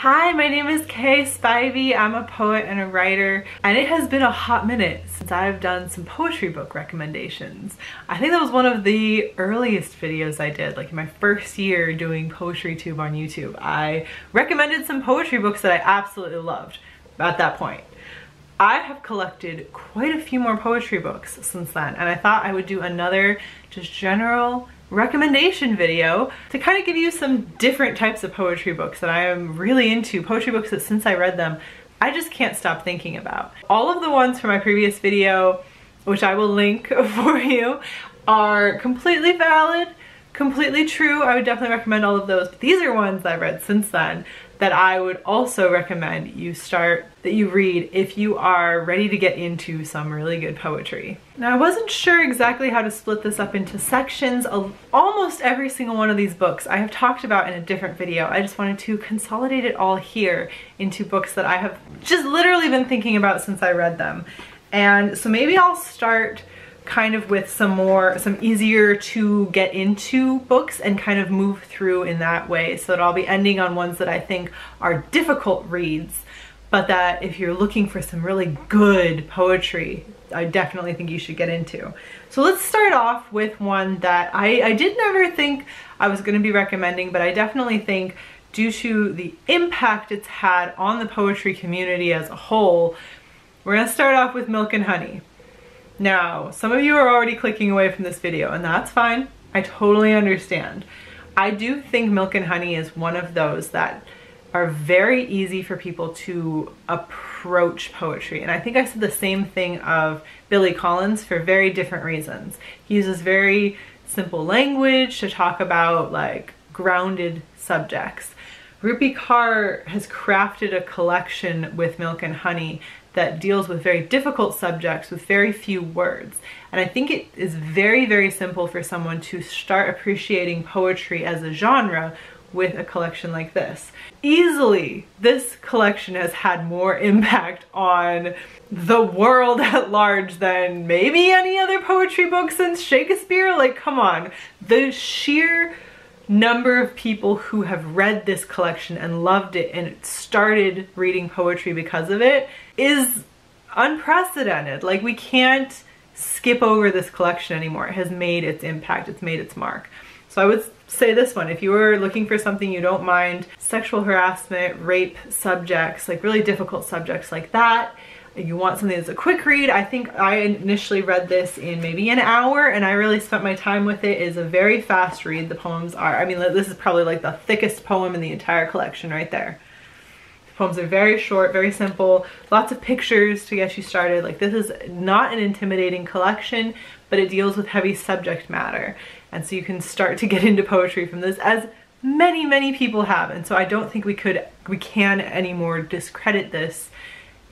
Hi, my name is Kay Spivey. I'm a poet and a writer, and it has been a hot minute since I've done some poetry book recommendations. I think that was one of the earliest videos I did, like in my first year doing poetry tube on YouTube. I recommended some poetry books that I absolutely loved at that point. I have collected quite a few more poetry books since then, and I thought I would do another just general recommendation video to kind of give you some different types of poetry books that I am really into, poetry books that since I read them, I just can't stop thinking about. All of the ones from my previous video, which I will link for you, are completely valid, completely true. I would definitely recommend all of those. But these are ones that I've read since then that I would also recommend you read if you are ready to get into some really good poetry. Now, I wasn't sure exactly how to split this up into sections. Almost every single one of these books I have talked about in a different video. I just wanted to consolidate it all here into books that I have just literally been thinking about since I read them. And so maybe I'll start kind of with some easier to get into books and kind of move through in that way, so that I'll be ending on ones that I think are difficult reads, but that if you're looking for some really good poetry, I definitely think you should get into. So let's start off with one that I did never think I was going to be recommending, but I definitely think due to the impact it's had on the poetry community as a whole, we're going to start off with Milk and Honey. Now, some of you are already clicking away from this video, and that's fine. I totally understand. I do think Milk and Honey is one of those that are very easy for people to approach poetry. And I think I said the same thing of Billy Collins for very different reasons. He uses very simple language to talk about like grounded subjects. Rupi Kaur has crafted a collection with Milk and Honey that deals with very difficult subjects with very few words. And I think it is very, very simple for someone to start appreciating poetry as a genre with a collection like this. Easily, this collection has had more impact on the world at large than maybe any other poetry book since Shakespeare. Like, come on. The sheer number of people who have read this collection and loved it and started reading poetry because of it is unprecedented. Like, we can't skip over this collection anymore. It has made its impact, it's made its mark. So I would say this one, if you are looking for something you don't mind, sexual harassment, rape subjects, like really difficult subjects like that, you want something that's a quick read. I think I initially read this in maybe an hour, and I really spent my time with it. It is a very fast read. The poems are, I mean, this is probably like the thickest poem in the entire collection right there. The poems are very short, very simple, lots of pictures to get you started. Like, this is not an intimidating collection, but it deals with heavy subject matter. And so you can start to get into poetry from this, as many, many people have. And so I don't think we can anymore discredit this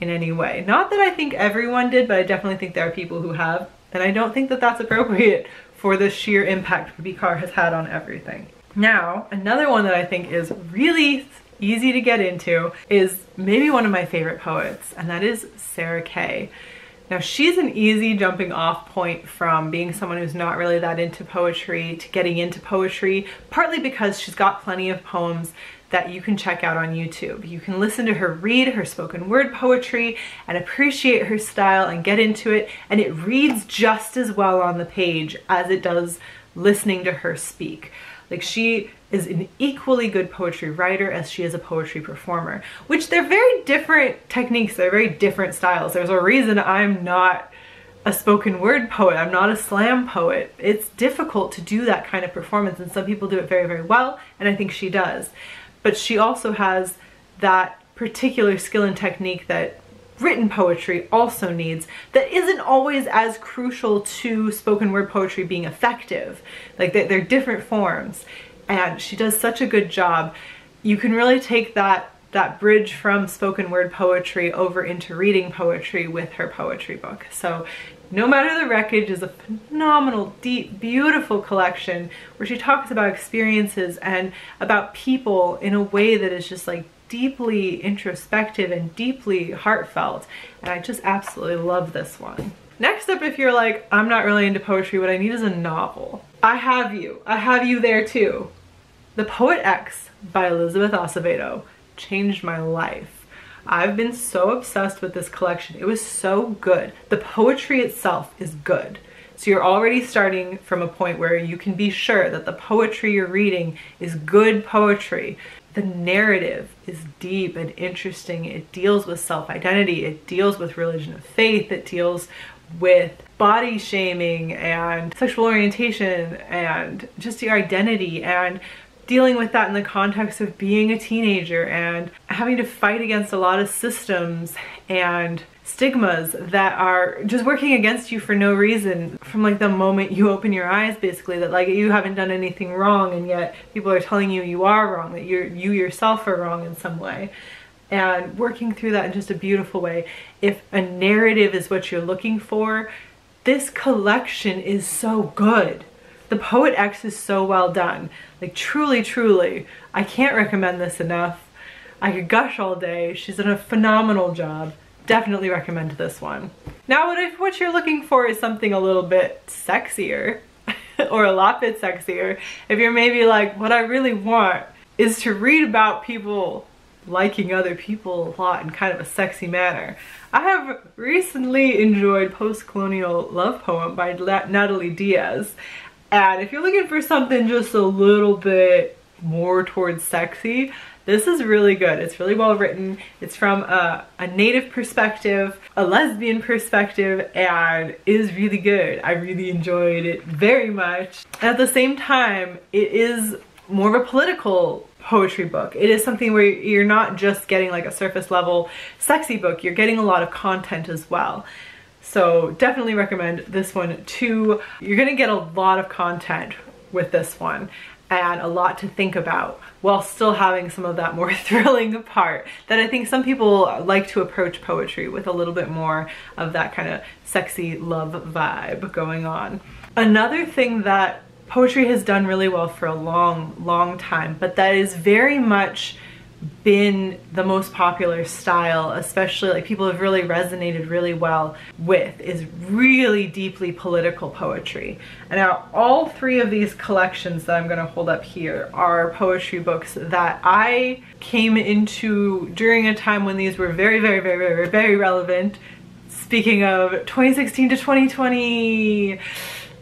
in any way. Not that I think everyone did, but I definitely think there are people who have, and I don't think that that's appropriate for the sheer impact Rupi Kaur has had on everything. Now, another one that I think is really easy to get into is maybe one of my favorite poets, and that is Sarah Kay. Now, she's an easy jumping off point from being someone who's not really that into poetry to getting into poetry, partly because she's got plenty of poems that you can check out on YouTube. You can listen to her read her spoken word poetry and appreciate her style and get into it, and it reads just as well on the page as it does listening to her speak. Like, she is an equally good poetry writer as she is a poetry performer, which they're very different techniques, they're very different styles. There's a reason I'm not a spoken word poet, I'm not a slam poet. It's difficult to do that kind of performance, and some people do it very, very well, and I think she does. But she also has that particular skill and technique that written poetry also needs, that isn't always as crucial to spoken word poetry being effective. Like, they're different forms, and she does such a good job. You can really take that bridge from spoken word poetry over into reading poetry with her poetry book. So No Matter the Wreckage is a phenomenal, deep, beautiful collection where she talks about experiences and about people in a way that is just like deeply introspective and deeply heartfelt. And I just absolutely love this one. Next up, if you're like, I'm not really into poetry, what I need is a novel. I have you there too. The Poet X by Elizabeth Acevedo changed my life. I've been so obsessed with this collection. It was so good. The poetry itself is good. So you're already starting from a point where you can be sure that the poetry you're reading is good poetry. The narrative is deep and interesting. It deals with self-identity. It deals with religion of faith. It deals with body shaming and sexual orientation and just your identity, and dealing with that in the context of being a teenager and having to fight against a lot of systems and stigmas that are just working against you for no reason from like the moment you open your eyes, basically, that like you haven't done anything wrong and yet people are telling you you are wrong, that you yourself are wrong in some way, and working through that in just a beautiful way. If a narrative is what you're looking for, this collection is so good. The Poet X is so well done. Like truly, truly, I can't recommend this enough. I could gush all day. She's done a phenomenal job. Definitely recommend this one. Now, what you're looking for is something a little bit sexier, or a lot bit sexier. If you're maybe like, what I really want is to read about people liking other people a lot in kind of a sexy manner. I have recently enjoyed Post-Colonial Love Poem by Natalie Diaz. And if you're looking for something just a little bit more towards sexy, this is really good. It's really well written. It's from a native perspective, a lesbian perspective, and is really good. I really enjoyed it very much. And at the same time, it is more of a political poetry book. It is something where you're not just getting like a surface level sexy book, you're getting a lot of content as well. So definitely recommend this one too. You're gonna get a lot of content with this one and a lot to think about while still having some of that more thrilling part that I think some people like to approach poetry with, a little bit more of that kind of sexy love vibe going on. Another thing that poetry has done really well for a long time, but that is very much been the most popular style, especially like people have really resonated really well with, is really deeply political poetry. And now all three of these collections that I'm going to hold up here are poetry books that I came into during a time when these were very relevant. Speaking of 2016 to 2020,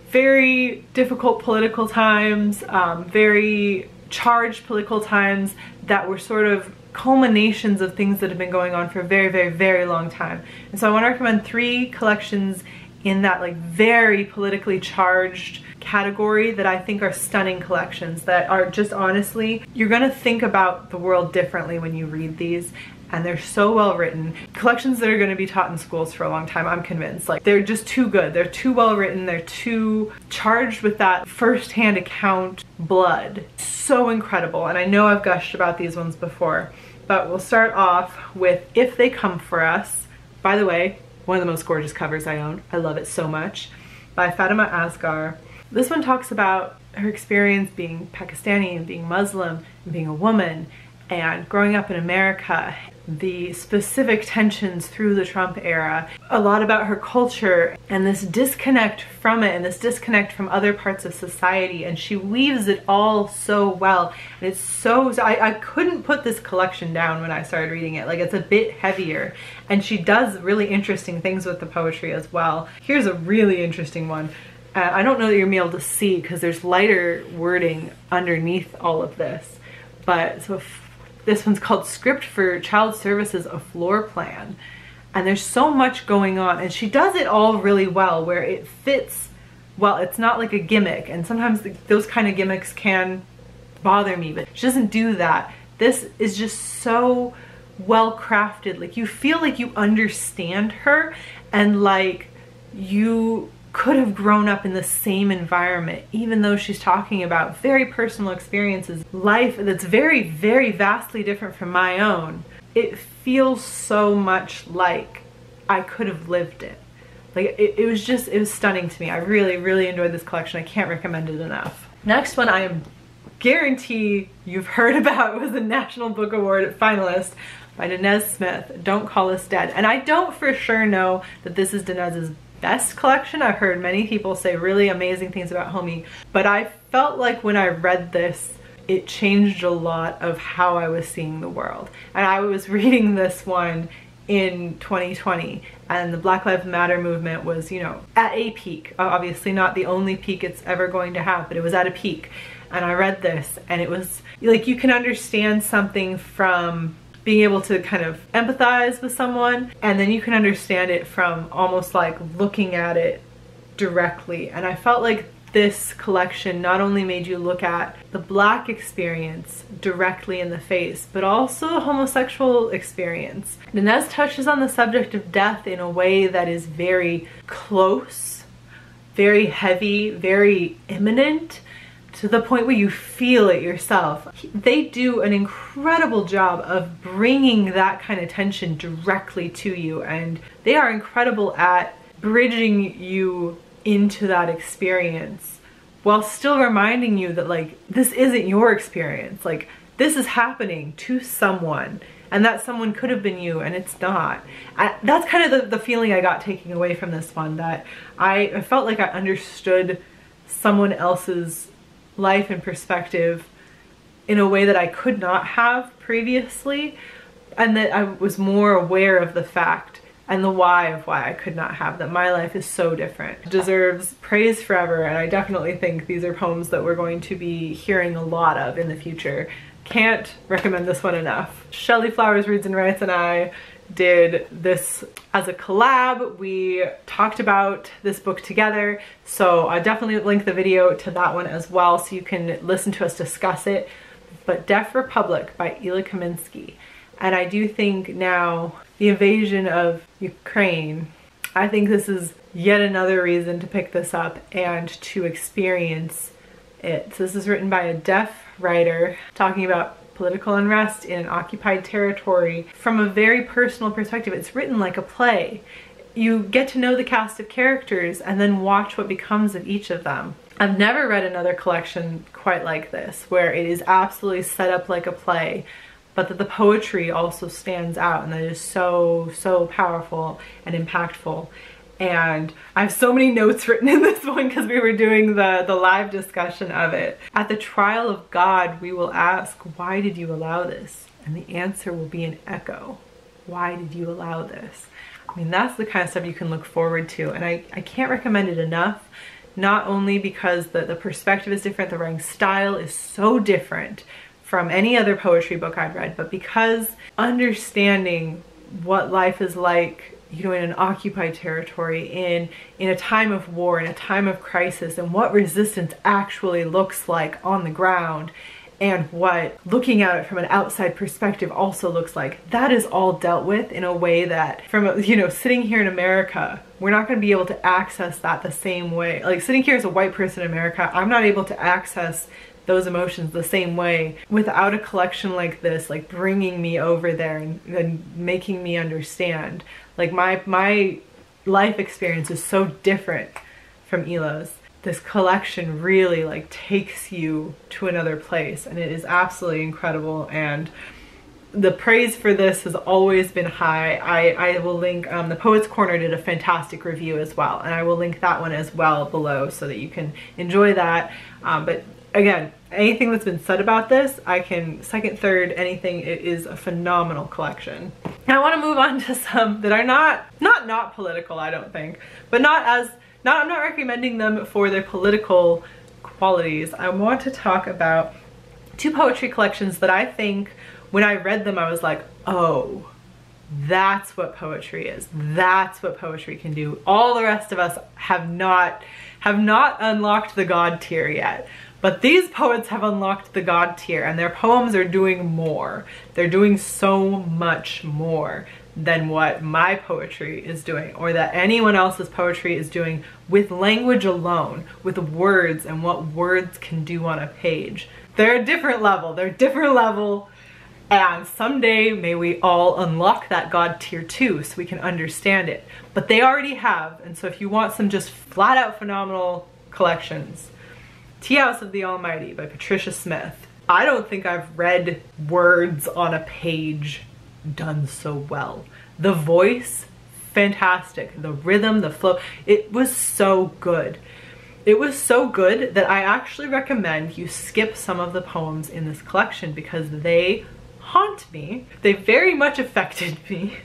very difficult political times, very charged political times that were sort of culminations of things that have been going on for a very long time. And so I want to recommend three collections in that like very politically charged category that I think are stunning collections that are just honestly, you're gonna think about the world differently when you read these. And they're so well written. Collections that are going to be taught in schools for a long time, I'm convinced. Like, they're just too good. They're too well written. They're too charged with that first-hand account blood. So incredible. And I know I've gushed about these ones before, but we'll start off with If They Come For Us. By the way, one of the most gorgeous covers I own. I love it so much. By Fatima Asgar. This one talks about her experience being Pakistani and being Muslim and being a woman and growing up in America, the specific tensions through the Trump era, a lot about her culture and this disconnect from it and this disconnect from other parts of society, and she weaves it all so well. And it's so I couldn't put this collection down when I started reading it. Like, it's a bit heavier, and she does really interesting things with the poetry as well. Here's a really interesting one. I don't know that you're gonna be able to see because there's lighter wording underneath all of this, but so this one's called Script for Child Services, a Floor Plan. And there's so much going on, and she does it all really well where it fits well. It's not like a gimmick, and sometimes those kind of gimmicks can bother me, but she doesn't do that. This is just so well crafted. Like, you feel like you understand her and like you could have grown up in the same environment, even though she's talking about very personal experiences, life that's very vastly different from my own. It feels so much like I could have lived it. Like, it was stunning to me. I really enjoyed this collection. I can't recommend it enough. Next one I am guarantee you've heard about. It was a National Book Award finalist by Danez Smith, Don't Call Us Dead. And I don't for sure know that this is Danez's best collection. I've heard many people say really amazing things about Homie, but I felt like when I read this, it changed a lot of how I was seeing the world. And I was reading this one in 2020, and the Black Lives Matter movement was, you know, at a peak. Obviously not the only peak it's ever going to have, but it was at a peak. And I read this, and it was like, you can understand something from being able to kind of empathize with someone, and then you can understand it from almost like looking at it directly. And I felt like this collection not only made you look at the Black experience directly in the face, but also the homosexual experience. Inez touches on the subject of death in a way that is very close, very heavy, very imminent, to the point where you feel it yourself. They do an incredible job of bringing that kind of tension directly to you, and they are incredible at bridging you into that experience while still reminding you that, like, this isn't your experience. Like, this is happening to someone, and that someone could have been you, and it's not. That's kind of the feeling I got taking away from this one, that I felt like I understood someone else's life and perspective in a way that I could not have previously, and that I was more aware of the fact and the why of why I could not have, that my life is so different. It deserves praise forever, and I definitely think these are poems that we're going to be hearing a lot of in the future. Can't recommend this one enough. Shelley Flowers Reads and Writes and I did this as a collab. We talked about this book together, so I definitely link the video to that one as well so you can listen to us discuss it. But Deaf Republic by Ila Kaminski. And I do think now the invasion of Ukraine, I think this is yet another reason to pick this up and to experience it. So this is written by a deaf writer talking about political unrest in an occupied territory from a very personal perspective. It's written like a play. You get to know the cast of characters and then watch what becomes of each of them. I've never read another collection quite like this, where it is absolutely set up like a play, but that the poetry also stands out, and that is so, so powerful and impactful. And I have so many notes written in this one because we were doing the live discussion of it. At the trial of God, we will ask, why did you allow this? And the answer will be an echo. Why did you allow this? I mean, that's the kind of stuff you can look forward to. And I can't recommend it enough, not only because the perspective is different, the writing style is so different from any other poetry book I've read, but because understanding what life is like, you know, in an occupied territory, in a time of war, in a time of crisis, and what resistance actually looks like on the ground, and what looking at it from an outside perspective also looks like, that is all dealt with in a way that, from, you know, sitting here in America, we're not going to be able to access that the same way. Like, sitting here as a white person in America, I'm not able to access those emotions the same way without a collection like this, like bringing me over there and making me understand. Like, my life experience is so different from Ila's. This collection really like takes you to another place, and it is absolutely incredible, and the praise for this has always been high. I will link, the Poets Corner did a fantastic review as well, and I will link that one as well below so that you can enjoy that. But again, anything that's been said about this, I can second, third, anything. It is a phenomenal collection. Now I want to move on to some that are not political, I don't think, but I'm not recommending them for their political qualities. I want to talk about two poetry collections that I think when I read them, I was like, oh, that's what poetry is. That's what poetry can do. All the rest of us have not unlocked the God tier yet. But these poets have unlocked the God tier, and their poems are doing more. They're doing so much more than what my poetry is doing, or that anyone else's poetry is doing with language alone, with words and what words can do on a page. They're a different level. They're a different level. And someday may we all unlock that God tier too, so we can understand it. But they already have, and so if you want some just flat out phenomenal collections, Tea House of the Almighty by Patricia Smith. I don't think I've read words on a page done so well. The voice, fantastic. The rhythm, the flow, it was so good. It was so good that I actually recommend you skip some of the poems in this collection because they haunt me. They very much affected me.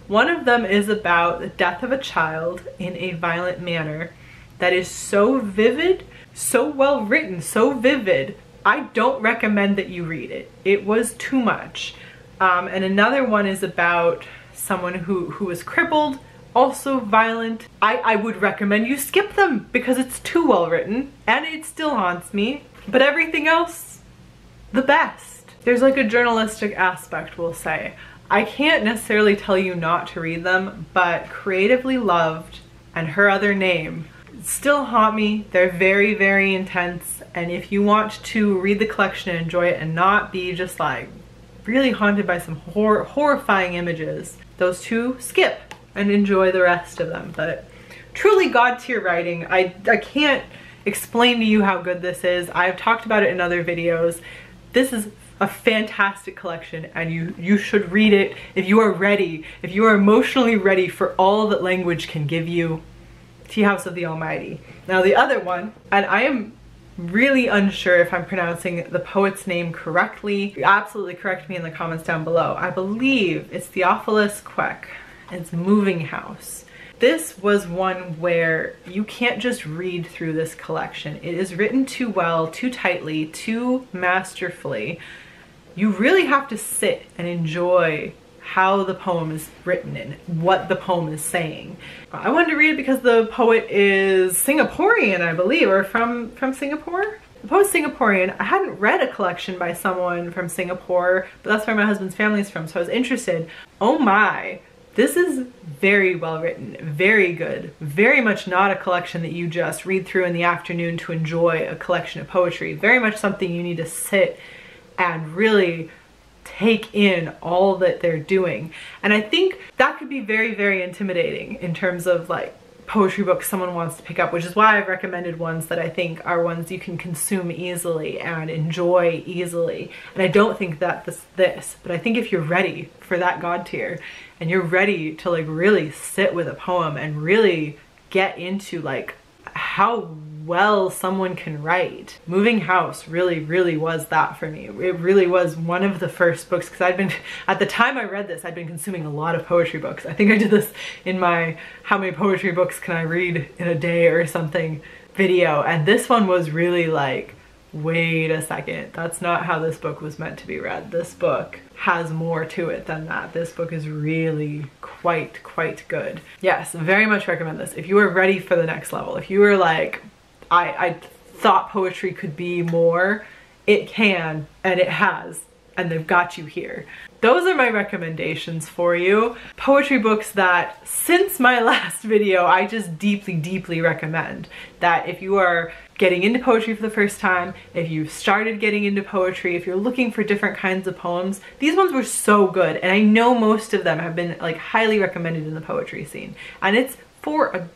One of them is about the death of a child in a violent manner that is so vivid, so well written, so vivid. I don't recommend that you read it. It was too much. And another one is about someone who was crippled, also violent. I would recommend you skip them because it's too well written and it still haunts me. But everything else, the best. There's like a journalistic aspect, we'll say. I can't necessarily tell you not to read them, but Creatively Loved and Her Other Name still haunt me. They're very, very intense. And if you want to read the collection and enjoy it and not be just like really haunted by some horrifying images, those two skip and enjoy the rest of them. But truly God tier writing. I can't explain to you how good this is. I've talked about it in other videos. This is a fantastic collection and you should read it if you are ready, if you are emotionally ready for all that language can give you. Tea House of the Almighty. Now the other one, and I am really unsure if I'm pronouncing the poet's name correctly. Absolutely correct me in the comments down below. I believe it's Theophilus Queck. It's Moving House. This was one where you can't just read through this collection. It is written too well, too tightly, too masterfully. You really have to sit and enjoy how the poem is written and what the poem is saying. I wanted to read it because the poet is Singaporean, I believe, or from Singapore? The poet's Singaporean. I hadn't read a collection by someone from Singapore, but that's where my husband's family is from, so I was interested. Oh my, this is very well written, very good, very much not a collection that you just read through in the afternoon to enjoy a collection of poetry. Very much something you need to sit and really take in all that they're doing. And I think that could be very, very intimidating in terms of like poetry books someone wants to pick up, which is why I've recommended ones that I think are ones you can consume easily and enjoy easily. And I don't think that this, but I think if you're ready for that God tier and you're ready to like really sit with a poem and really get into like how well someone can write, Moving House really was that for me. It really was one of the first books, because at the time I read this, I'd been consuming a lot of poetry books. I think I did this in my how many poetry books can I read in a day or something video, and this one was really like, wait a second, that's not how this book was meant to be read. This book has more to it than that. This book is really quite good. Yes, very much recommend this. If you are ready for the next level, if you are like, I thought poetry could be more, it can, and it has, and they've got you here. Those are my recommendations for you. Poetry books that, since my last video, I just deeply recommend. That if you are getting into poetry for the first time, if you've started getting into poetry, if you're looking for different kinds of poems, these ones were so good. And I know most of them have been like highly recommended in the poetry scene. And it's for a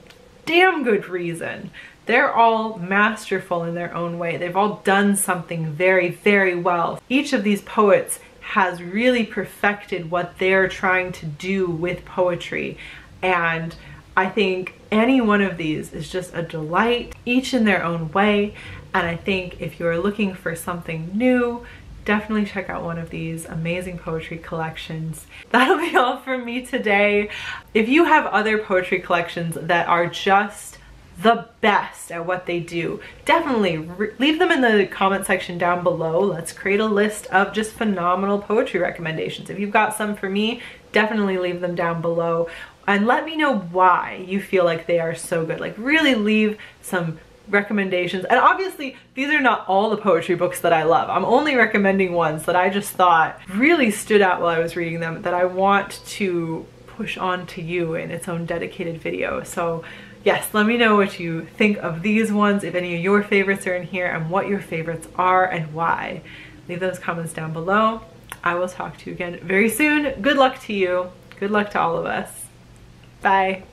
damn good reason. They're all masterful in their own way. They've all done something very well. Each of these poets has really perfected what they're trying to do with poetry. And I think any one of these is just a delight, each in their own way. And I think if you're looking for something new, definitely check out one of these amazing poetry collections. That'll be all from me today. If you have other poetry collections that are just the best at what they do, definitely leave them in the comment section down below. Let's create a list of just phenomenal poetry recommendations. If you've got some for me, definitely leave them down below and let me know why you feel like they are so good. Like really leave some recommendations. And obviously these are not all the poetry books that I love. I'm only recommending ones that I just thought really stood out while I was reading them, that I want to push on to you in its own dedicated video. So yes, let me know what you think of these ones, if any of your favorites are in here, and what your favorites are and why. Leave those comments down below. I will talk to you again very soon. Good luck to you. Good luck to all of us. Bye.